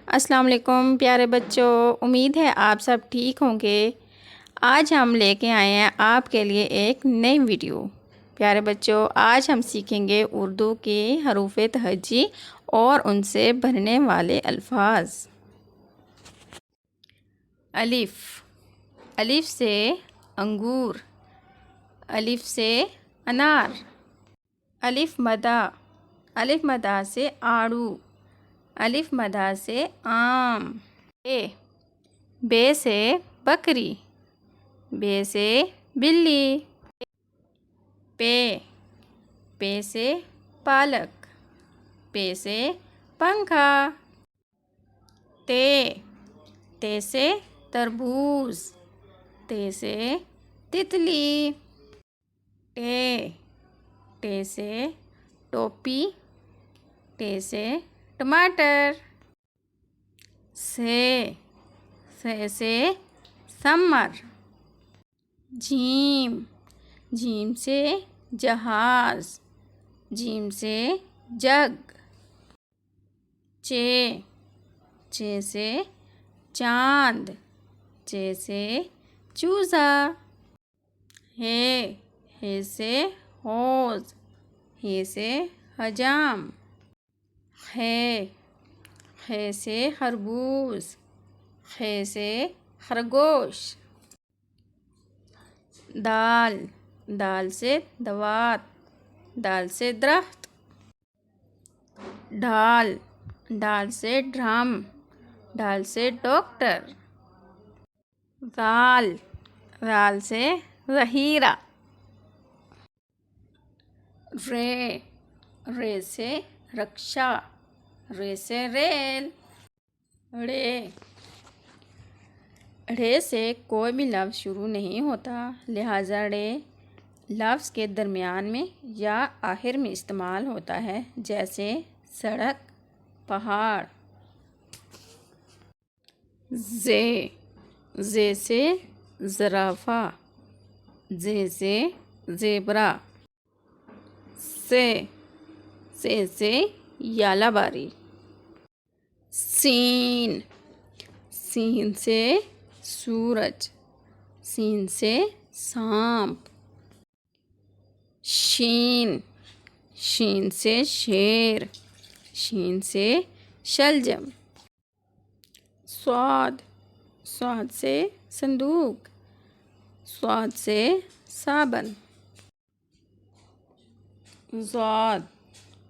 अस्सलाम वालेकुम प्यारे बच्चों, उम्मीद है आप सब ठीक होंगे। आज हम लेके आए हैं आपके लिए एक नई वीडियो। प्यारे बच्चों, आज हम सीखेंगे उर्दू के हरूफ तहज्जी और उनसे बनने वाले अल्फाज। अलिफ। अलिफ से अंगूर, अलिफ से अनार। अलिफ मदा, अलिफ मदा से आड़ू, अलिफ मदा से आम। बे से बकरी, बे से बिल्ली। पे से पालक, पे से पंखा। ते से तरबूज, ते से तितली। टे से टोपी, टे से टमाटर। से से समर। झीम से जहाज, जीम से जग। चे से चांद, चे से चूज़ा। हे से हौज़, हे से हजाम। खे से खरबूज, खे से खरगोश। दाल से दवात, दाल से दरख्त। ढाल से ड्रम, ढाल से डॉक्टर। राल से ज़हीरा। रे से रक्षा, रे से रेल। रे से कोई भी लफ्ज़ शुरू नहीं होता, लिहाजा रे लफ्ज़ के दरमियान में या आखिर में इस्तेमाल होता है, जैसे सड़क, पहाड़। जे से ज़राफ़ा, जे से ज़ेबरा। से यालाबारी। सीन से सूरज, सीन से सांप। शीन से शेर, शीन से शलजम। स्वाद से संदूक, स्वाद से साबन।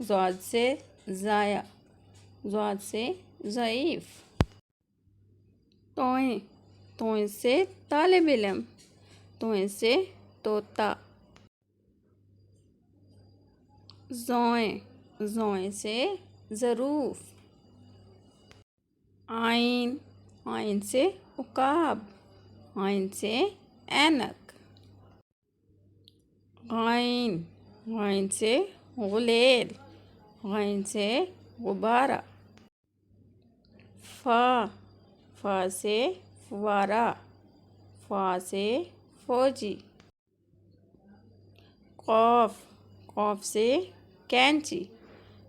ज़ाद से ज़ाया, ज़ाद से ज़ईफ़। तोए से तालिब इल्म, तोए से तोता। ज़ोए से ज़रूफ़। आइन से उकाब, आइन से ऐनक। गाइन से गुलेल, गाइन से गुब्बारा। फा से फुवारा, फा से फौजी। कौफ से कैंची,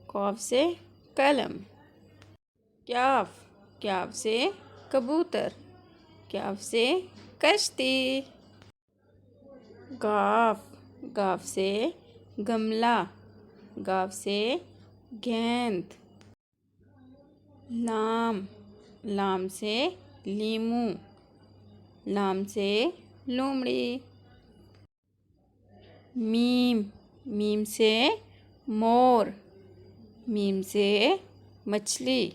कौफ से कलम। क्याफ से कबूतर, क्याफ से कश्ती। गाफ से गमला, गाफ से गेंद। लाम से लीमू, लाम से लोमड़ी। मीम से मोर, मीम से मछली।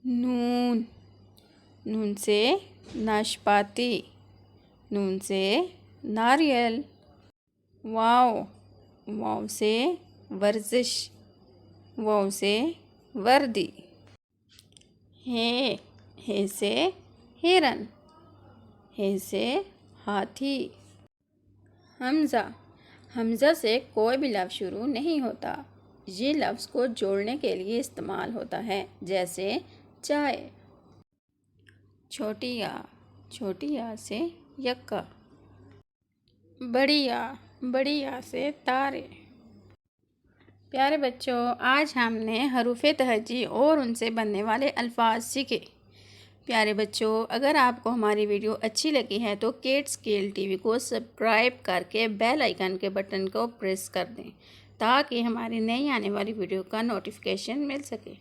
नून से नाशपाती, नून से नारियल। वाव से वर्जिश, वाव से वर्दी। हे से हिरन, हे से हाथी। हमज़ा से कोई भी लफ्ज़ शुरू नहीं होता, ये लफ्ज़ को जोड़ने के लिए इस्तेमाल होता है, जैसे चाय। छोटी आ से यक्का। बड़ी आ से तारे। प्यारे बच्चों, आज हमने हरूफ़े तहज्जी और उनसे बनने वाले अल्फाज सीखे। प्यारे बच्चों, अगर आपको हमारी वीडियो अच्छी लगी है तो किड्स स्किल टीवी को सब्सक्राइब करके बेल आइकन के बटन को प्रेस कर दें ताकि हमारी नई आने वाली वीडियो का नोटिफिकेशन मिल सके।